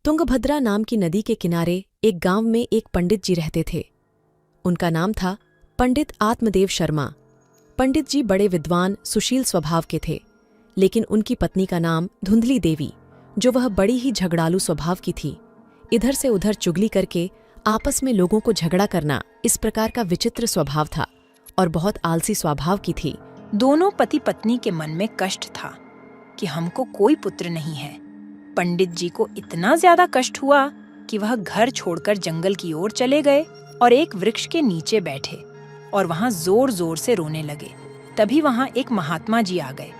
तुंगभद्रा नाम की नदी के किनारे एक गांव में एक पंडित जी रहते थे। उनका नाम था पंडित आत्मदेव शर्मा। पंडित जी बड़े विद्वान सुशील स्वभाव के थे, लेकिन उनकी पत्नी का नाम धुंधली देवी, जो वह बड़ी ही झगड़ालू स्वभाव की थी। इधर से उधर चुगली करके आपस में लोगों को झगड़ा करना इस प्रकार का विचित्र स्वभाव था और बहुत आलसी स्वभाव की थी। दोनों पति पत्नी के मन में कष्ट था कि हमको कोई पुत्र नहीं है। पंडित जी को इतना ज्यादा कष्ट हुआ कि वह घर छोड़कर जंगल की ओर चले गए और एक वृक्ष के नीचे बैठे और वहां जोर जोर से रोने लगे। तभी वहां एक महात्मा जी आ गए।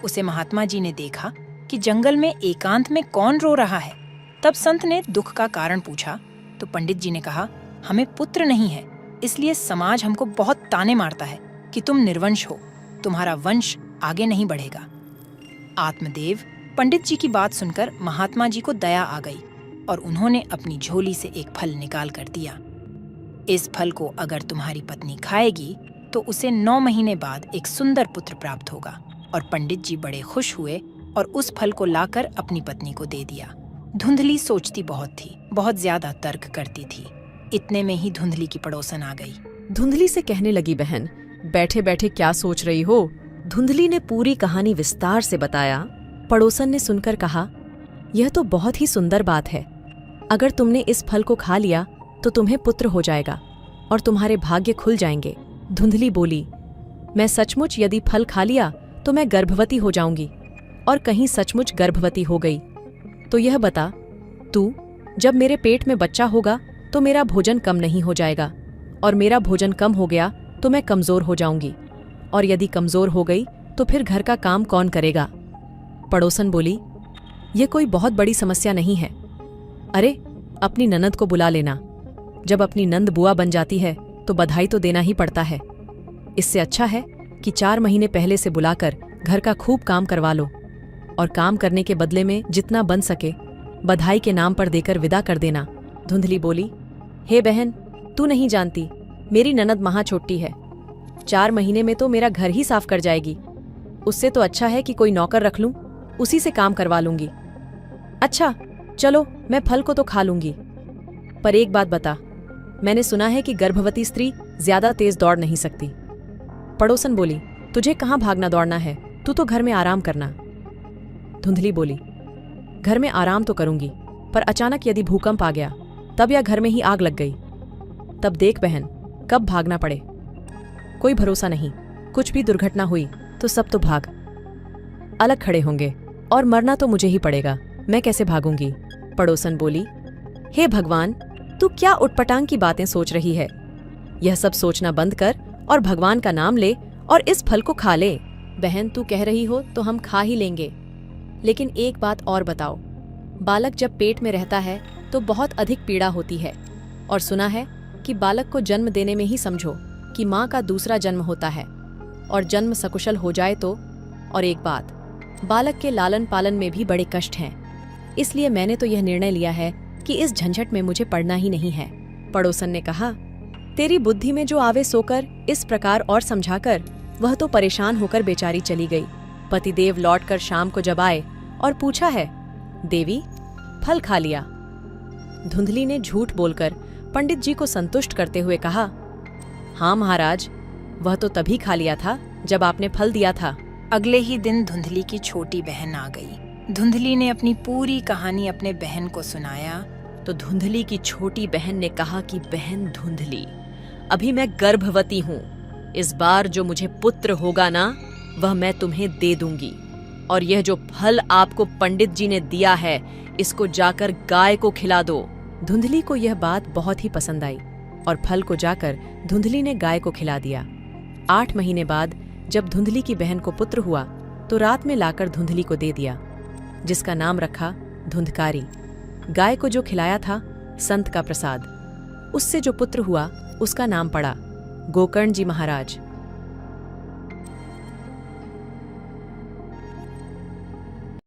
उसे महात्मा जी ने देखा कि जंगल में एकांत में कौन रो रहा है। तब संत ने दुख का कारण पूछा तो पंडित जी ने कहा, हमें पुत्र नहीं है, इसलिए समाज हमको बहुत ताने मारता है कि तुम निर्वंश हो, तुम्हारा वंश आगे नहीं बढ़ेगा। आत्मदेव पंडित जी की बात सुनकर महात्मा जी को दया आ गई और उन्होंने अपनी झोली से एक फल निकाल कर दिया। इस फल को अगर तुम्हारी पत्नी खाएगी तो उसे 9 महीने बाद एक सुंदर पुत्र प्राप्त होगा। और पंडित जी बड़े खुश हुए और उस फल को लाकर अपनी पत्नी को दे दिया। धुंधली सोचती बहुत थी, बहुत ज्यादा तर्क करती थी। इतने में ही धुंधली की पड़ोसन आ गई। धुंधली से कहने लगी, बहन बैठे बैठे क्या सोच रही हो? धुंधली ने पूरी कहानी विस्तार से बताया। पड़ोसन ने सुनकर कहा, यह तो बहुत ही सुंदर बात है। अगर तुमने इस फल को खा लिया तो तुम्हें पुत्र हो जाएगा और तुम्हारे भाग्य खुल जाएंगे। धुंधली बोली, मैं सचमुच यदि फल खा लिया तो मैं गर्भवती हो जाऊंगी, और कहीं सचमुच गर्भवती हो गई तो यह बता तू, जब मेरे पेट में बच्चा होगा तो मेरा भोजन कम नहीं हो जाएगा, और मेरा भोजन कम हो गया तो मैं कमजोर हो जाऊंगी, और यदि कमजोर हो गई तो फिर घर का काम कौन करेगा? पड़ोसन बोली, यह कोई बहुत बड़ी समस्या नहीं है। अरे अपनी ननद को बुला लेना। जब अपनी नंद बुआ बन जाती है तो बधाई तो देना ही पड़ता है। इससे अच्छा है कि 4 महीने पहले से बुलाकर घर का खूब काम करवा लो, और काम करने के बदले में जितना बन सके बधाई के नाम पर देकर विदा कर देना। धुंधली बोली, हे बहन, तू नहीं जानती, मेरी ननद महा छोटी है। 4 महीने में तो मेरा घर ही साफ कर जाएगी। उससे तो अच्छा है कि कोई नौकर रख लूं, उसी से काम करवा लूंगी। अच्छा चलो, मैं फल को तो खा लूंगी, पर एक बात बता, मैंने सुना है कि गर्भवती स्त्री ज्यादा तेज दौड़ नहीं सकती। पड़ोसन बोली, तुझे कहाँ भागना दौड़ना है, तू तो घर में आराम करना। धुंधली बोली, घर में आराम तो करूंगी, पर अचानक यदि भूकंप आ गया तब या घर में ही आग लग गई, तब देख बहन कब भागना पड़े। कोई भरोसा नहीं, कुछ भी दुर्घटना हुई तो सब तो भाग अलग खड़े होंगे, और मरना तो मुझे ही पड़ेगा, मैं कैसे भागूंगी? पड़ोसन बोली, हे भगवान, तू क्या उटपटांग की बातें सोच रही है? यह सब सोचना बंद कर और भगवान का नाम ले और इस फल को खा ले। बहन तू कह रही हो तो हम खा ही लेंगे, लेकिन एक बात और बताओ, बालक जब पेट में रहता है तो बहुत अधिक पीड़ा होती है, और सुना है कि बालक को जन्म देने में ही समझो कि माँ का दूसरा जन्म होता है, और जन्म सकुशल हो जाए तो। और एक बात, बालक के लालन पालन में भी बड़े कष्ट हैं, इसलिए मैंने तो यह निर्णय लिया है कि इस झंझट में मुझे पड़ना ही नहीं है। पड़ोसन ने कहा, तेरी बुद्धि में जो आवे सोकर इस प्रकार और समझाकर वह तो परेशान होकर बेचारी चली गई। पतिदेव लौटकर शाम को जब आए और पूछा है, देवी फल खा लिया? धुंधली ने झूठ बोलकर पंडित जी को संतुष्ट करते हुए कहा, हाँ महाराज, वह तो तभी खा लिया था जब आपने फल दिया था। अगले ही दिन धुंधली की छोटी बहन आ गई। धुंधली ने अपनी पूरी कहानी अपने बहन को सुनाया तो धुंधली की छोटी बहन ने कहा कि बहन धुंधली, अभी मैं गर्भवती हूँ, इस बार जो मुझे पुत्र होगा ना वह मैं तुम्हें दे दूंगी, और यह जो फल आपको पंडित जी ने दिया है इसको जाकर गाय को खिला दो। धुंधली को यह बात बहुत ही पसंद आई और फल को जाकर धुंधली ने गाय को खिला दिया। 8 महीने बाद जब धुंधली की बहन को पुत्र हुआ तो रात में लाकर धुंधली को दे दिया, जिसका नाम रखा धुंधकारी। गाय को जो खिलाया था संत का प्रसाद, उससे जो पुत्र हुआ उसका नाम पड़ा गोकर्ण जी महाराज।